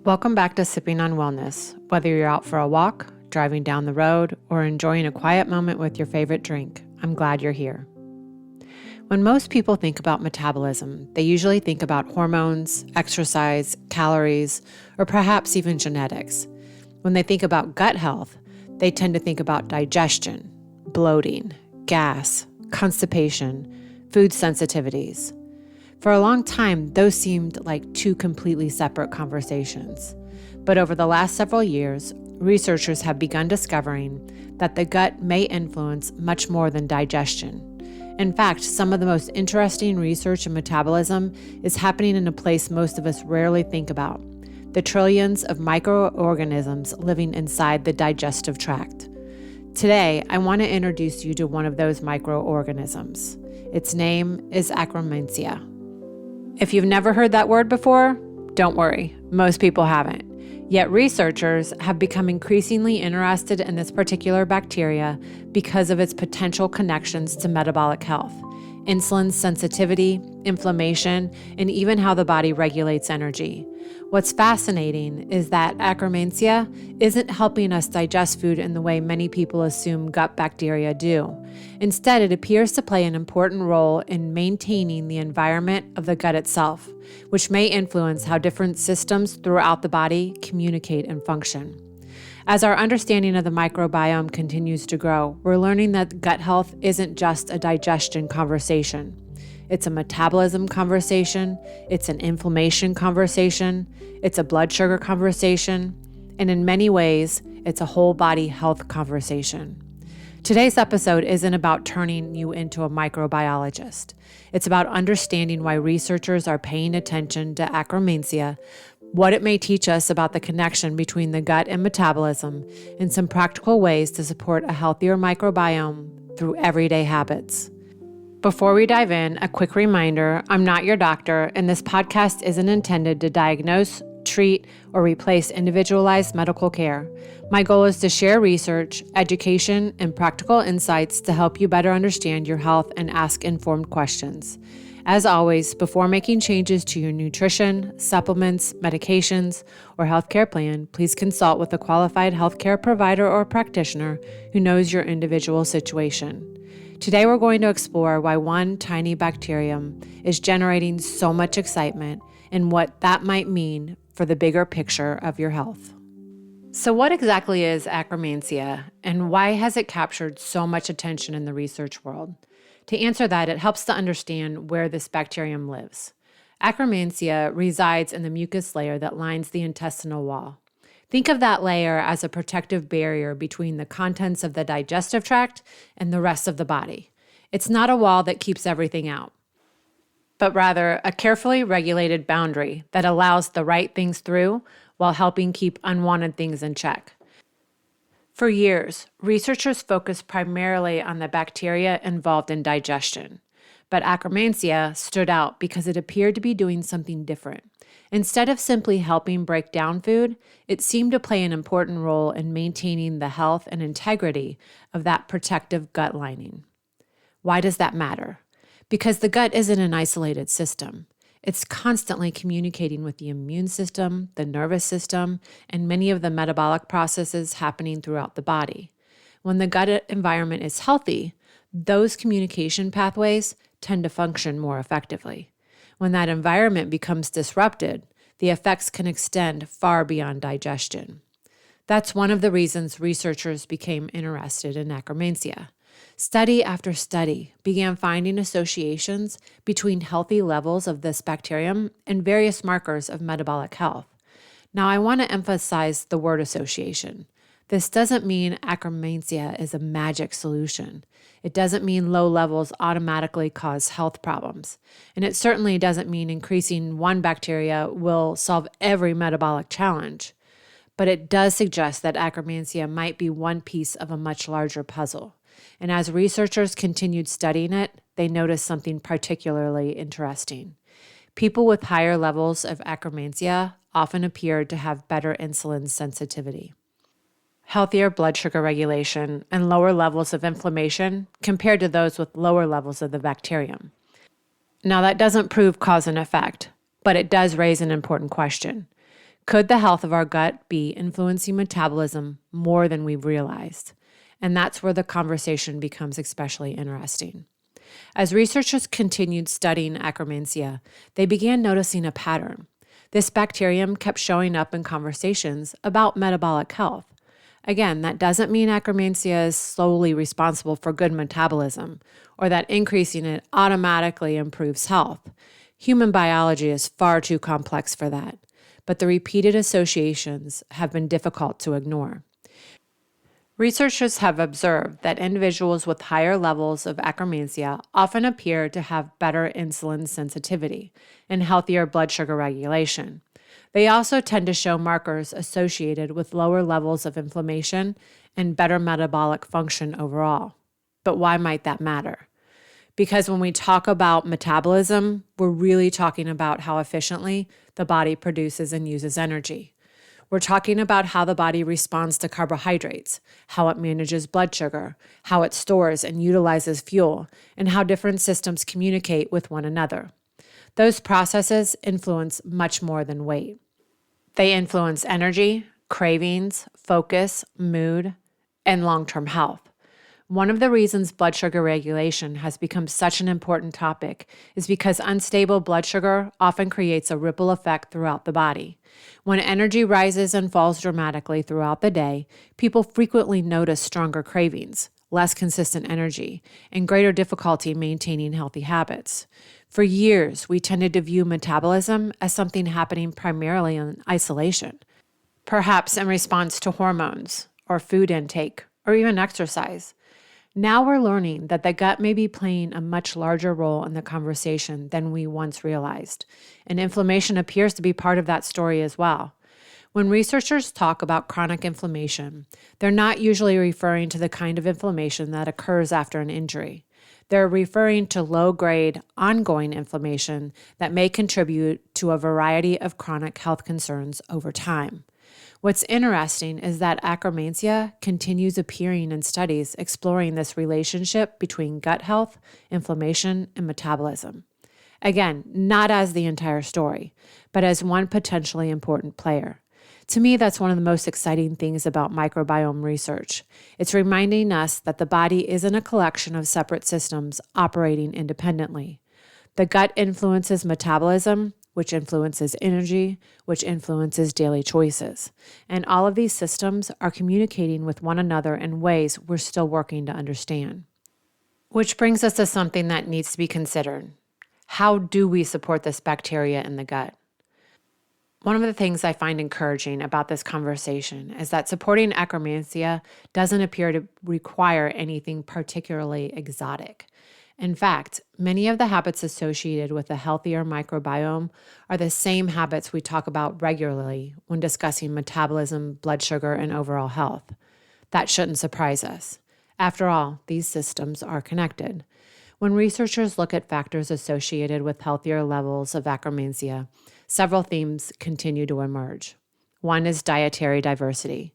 Welcome back to Sipping on Wellness. Whether you're out for a walk, driving down the road, or enjoying a quiet moment with your favorite drink, I'm glad you're here. When most people think about metabolism, they usually think about hormones, exercise, calories, or perhaps even genetics. When they think about gut health, they tend to think about digestion, bloating, gas, constipation, food sensitivities. For a long time, those seemed like two completely separate conversations. But over the last several years, researchers have begun discovering that the gut may influence much more than digestion. In fact, some of the most interesting research in metabolism is happening in a place most of us rarely think about: the trillions of microorganisms living inside the digestive tract. Today, I want to introduce you to one of those microorganisms. Its name is Akkermansia. If you've never heard that word before, don't worry, most people haven't. Yet researchers have become increasingly interested in this particular bacteria because of its potential connections to metabolic health, insulin sensitivity, inflammation, and even how the body regulates energy. What's fascinating is that Akkermansia isn't helping us digest food in the way many people assume gut bacteria do. Instead, it appears to play an important role in maintaining the environment of the gut itself, which may influence how different systems throughout the body communicate and function. As our understanding of the microbiome continues to grow, we're learning that gut health isn't just a digestion conversation. It's a metabolism conversation, it's an inflammation conversation, it's a blood sugar conversation, and in many ways, it's a whole body health conversation. Today's episode isn't about turning you into a microbiologist. It's about understanding why researchers are paying attention to Akkermansia, what it may teach us about the connection between the gut and metabolism, and some practical ways to support a healthier microbiome through everyday habits. Before we dive in, a quick reminder, I'm not your doctor, and this podcast isn't intended to diagnose, treat, or replace individualized medical care. My goal is to share research, education, and practical insights to help you better understand your health and ask informed questions. As always, before making changes to your nutrition, supplements, medications, or healthcare plan, please consult with a qualified healthcare provider or practitioner who knows your individual situation. Today, we're going to explore why one tiny bacterium is generating so much excitement and what that might mean for the bigger picture of your health. So what exactly is Akkermansia, and why has it captured so much attention in the research world? To answer that, it helps to understand where this bacterium lives. Akkermansia resides in the mucus layer that lines the intestinal wall. Think of that layer as a protective barrier between the contents of the digestive tract and the rest of the body. It's not a wall that keeps everything out, but rather a carefully regulated boundary that allows the right things through while helping keep unwanted things in check. For years, researchers focused primarily on the bacteria involved in digestion, but Akkermansia stood out because it appeared to be doing something different. Instead of simply helping break down food, it seemed to play an important role in maintaining the health and integrity of that protective gut lining. Why does that matter? Because the gut isn't an isolated system. It's constantly communicating with the immune system, the nervous system, and many of the metabolic processes happening throughout the body. When the gut environment is healthy, those communication pathways tend to function more effectively. When that environment becomes disrupted, the effects can extend far beyond digestion. That's one of the reasons researchers became interested in Akkermansia. Study after study began finding associations between healthy levels of this bacterium and various markers of metabolic health. Now, I want to emphasize the word association. This doesn't mean Akkermansia is a magic solution. It doesn't mean low levels automatically cause health problems. And it certainly doesn't mean increasing one bacteria will solve every metabolic challenge. But it does suggest that Akkermansia might be one piece of a much larger puzzle. And as researchers continued studying it, they noticed something particularly interesting. People with higher levels of Akkermansia often appeared to have better insulin sensitivity, healthier blood sugar regulation, and lower levels of inflammation compared to those with lower levels of the bacterium. Now, that doesn't prove cause and effect, but it does raise an important question. Could the health of our gut be influencing metabolism more than we've realized? And that's where the conversation becomes especially interesting. As researchers continued studying Akkermansia, they began noticing a pattern. This bacterium kept showing up in conversations about metabolic health. Again, that doesn't mean Akkermansia is solely responsible for good metabolism or that increasing it automatically improves health. Human biology is far too complex for that, but the repeated associations have been difficult to ignore. Researchers have observed that individuals with higher levels of Akkermansia often appear to have better insulin sensitivity and healthier blood sugar regulation. They also tend to show markers associated with lower levels of inflammation and better metabolic function overall. But why might that matter? Because when we talk about metabolism, we're really talking about how efficiently the body produces and uses energy. We're talking about how the body responds to carbohydrates, how it manages blood sugar, how it stores and utilizes fuel, and how different systems communicate with one another. Those processes influence much more than weight. They influence energy, cravings, focus, mood, and long-term health. One of the reasons blood sugar regulation has become such an important topic is because unstable blood sugar often creates a ripple effect throughout the body. When energy rises and falls dramatically throughout the day, people frequently notice stronger cravings, less consistent energy, and greater difficulty maintaining healthy habits. For years, we tended to view metabolism as something happening primarily in isolation, perhaps in response to hormones or food intake or even exercise. Now we're learning that the gut may be playing a much larger role in the conversation than we once realized, and inflammation appears to be part of that story as well. When researchers talk about chronic inflammation, they're not usually referring to the kind of inflammation that occurs after an injury. They're referring to low-grade, ongoing inflammation that may contribute to a variety of chronic health concerns over time. What's interesting is that Akkermansia continues appearing in studies exploring this relationship between gut health, inflammation, and metabolism. Again, not as the entire story, but as one potentially important player. To me, that's one of the most exciting things about microbiome research. It's reminding us that the body isn't a collection of separate systems operating independently. The gut influences metabolism, which influences energy, which influences daily choices. And all of these systems are communicating with one another in ways we're still working to understand. Which brings us to something that needs to be considered. How do we support this bacteria in the gut? One of the things I find encouraging about this conversation is that supporting Akkermansia doesn't appear to require anything particularly exotic. In fact, many of the habits associated with a healthier microbiome are the same habits we talk about regularly when discussing metabolism, blood sugar, and overall health. That shouldn't surprise us. After all, these systems are connected. When researchers look at factors associated with healthier levels of Akkermansia, several themes continue to emerge. One is dietary diversity.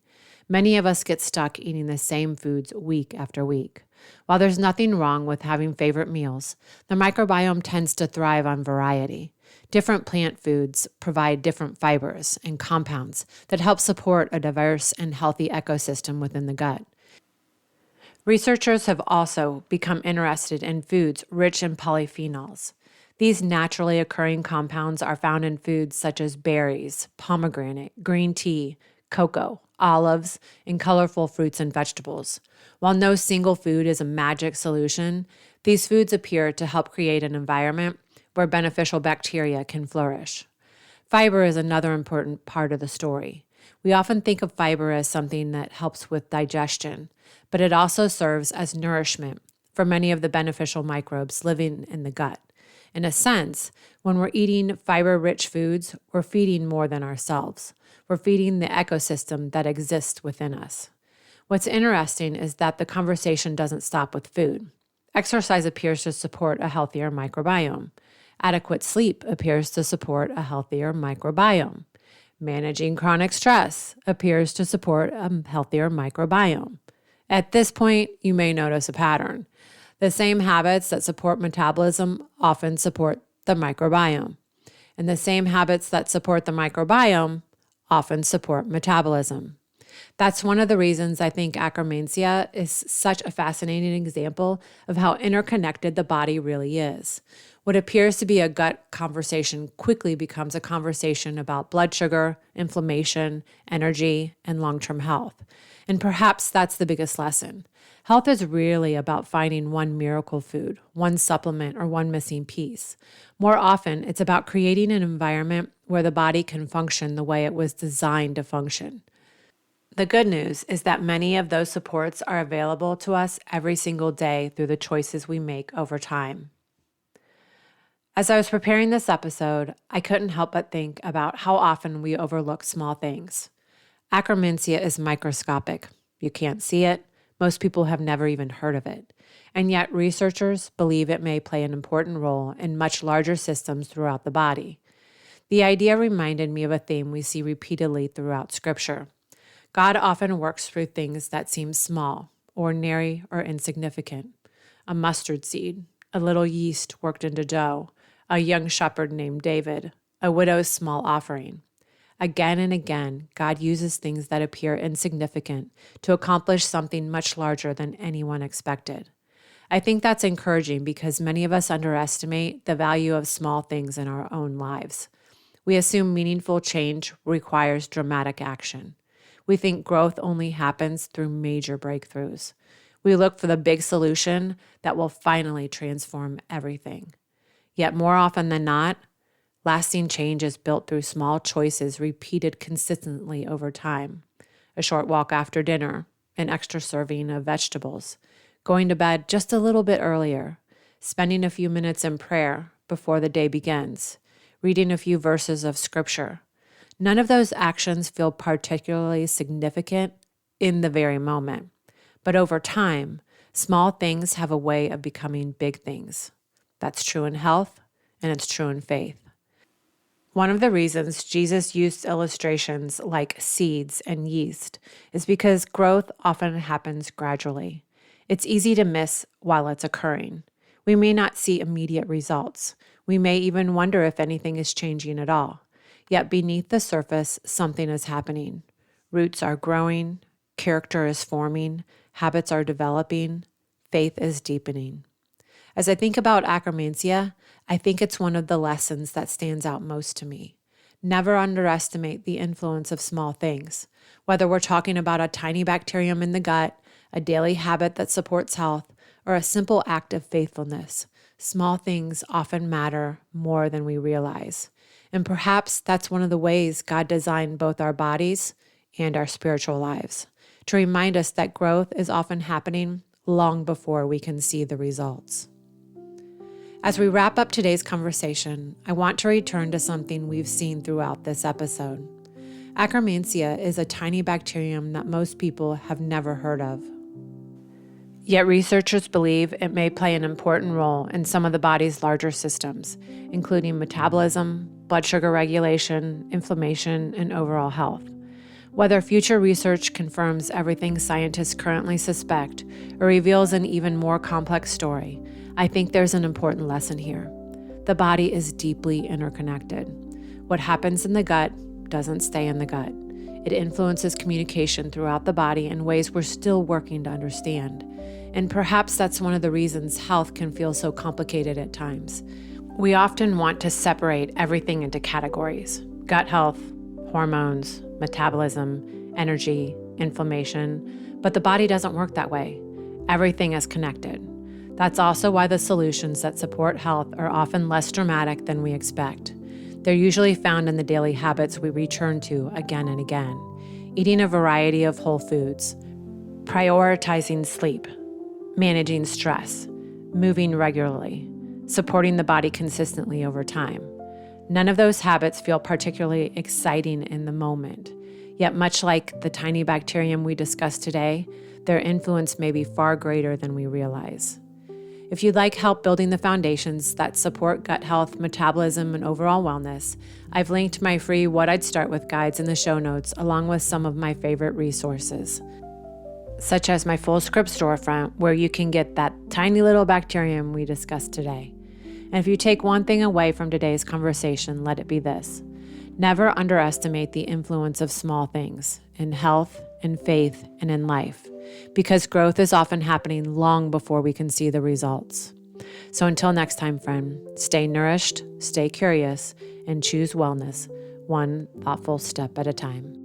Many of us get stuck eating the same foods week after week. While there's nothing wrong with having favorite meals, the microbiome tends to thrive on variety. Different plant foods provide different fibers and compounds that help support a diverse and healthy ecosystem within the gut. Researchers have also become interested in foods rich in polyphenols. These naturally occurring compounds are found in foods such as berries, pomegranate, green tea, cocoa, olives, and colorful fruits and vegetables. While no single food is a magic solution, these foods appear to help create an environment where beneficial bacteria can flourish. Fiber is another important part of the story. We often think of fiber as something that helps with digestion, but it also serves as nourishment for many of the beneficial microbes living in the gut. In a sense, when we're eating fiber-rich foods, we're feeding more than ourselves. We're feeding the ecosystem that exists within us. What's interesting is that the conversation doesn't stop with food. Exercise appears to support a healthier microbiome. Adequate sleep appears to support a healthier microbiome. Managing chronic stress appears to support a healthier microbiome. At this point, you may notice a pattern. The same habits that support metabolism often support the microbiome. And the same habits that support the microbiome often support metabolism. That's one of the reasons I think Akkermansia is such a fascinating example of how interconnected the body really is. What appears to be a gut conversation quickly becomes a conversation about blood sugar, inflammation, energy, and long-term health. And perhaps that's the biggest lesson. Health is really about finding one miracle food, one supplement, or one missing piece. More often, it's about creating an environment where the body can function the way it was designed to function. The good news is that many of those supports are available to us every single day through the choices we make over time. As I was preparing this episode, I couldn't help but think about how often we overlook small things. Akkermansia is microscopic. You can't see it. Most people have never even heard of it. And yet researchers believe it may play an important role in much larger systems throughout the body. The idea reminded me of a theme we see repeatedly throughout Scripture. God often works through things that seem small, ordinary, or insignificant. A mustard seed, a little yeast worked into dough, a young shepherd named David, a widow's small offering. Again and again, God uses things that appear insignificant to accomplish something much larger than anyone expected. I think that's encouraging because many of us underestimate the value of small things in our own lives. We assume meaningful change requires dramatic action. We think growth only happens through major breakthroughs. We look for the big solution that will finally transform everything. Yet more often than not, lasting change is built through small choices repeated consistently over time. A short walk after dinner, an extra serving of vegetables, going to bed just a little bit earlier, spending a few minutes in prayer before the day begins, reading a few verses of Scripture. None of those actions feel particularly significant in the very moment, but over time, small things have a way of becoming big things. That's true in health, and it's true in faith. One of the reasons Jesus used illustrations like seeds and yeast is because growth often happens gradually. It's easy to miss while it's occurring. We may not see immediate results. We may even wonder if anything is changing at all. Yet beneath the surface, something is happening. Roots are growing, character is forming, habits are developing, faith is deepening. As I think about Akkermansia, I think it's one of the lessons that stands out most to me. Never underestimate the influence of small things. Whether we're talking about a tiny bacterium in the gut, a daily habit that supports health, or a simple act of faithfulness, small things often matter more than we realize. And perhaps that's one of the ways God designed both our bodies and our spiritual lives, to remind us that growth is often happening long before we can see the results. As we wrap up today's conversation, I want to return to something we've seen throughout this episode. Akkermansia is a tiny bacterium that most people have never heard of. Yet researchers believe it may play an important role in some of the body's larger systems, including metabolism, blood sugar regulation, inflammation, and overall health. Whether future research confirms everything scientists currently suspect or reveals an even more complex story, I think there's an important lesson here. The body is deeply interconnected. What happens in the gut doesn't stay in the gut. It influences communication throughout the body in ways we're still working to understand. And perhaps that's one of the reasons health can feel so complicated at times. We often want to separate everything into categories: gut health, hormones, metabolism, energy, inflammation, but the body doesn't work that way. Everything is connected. That's also why the solutions that support health are often less dramatic than we expect. They're usually found in the daily habits we return to again and again. Eating a variety of whole foods, prioritizing sleep, managing stress, moving regularly, supporting the body consistently over time. None of those habits feel particularly exciting in the moment. Yet much like the tiny bacterium we discussed today, their influence may be far greater than we realize. If you'd like help building the foundations that support gut health, metabolism, and overall wellness, I've linked my free What I'd Start With guides in the show notes, along with some of my favorite resources, such as my full script storefront, where you can get that tiny little bacterium we discussed today. And if you take one thing away from today's conversation, let it be this. Never underestimate the influence of small things in health, in faith, and in life, because growth is often happening long before we can see the results. So until next time, friend, stay nourished, stay curious, and choose wellness, one thoughtful step at a time.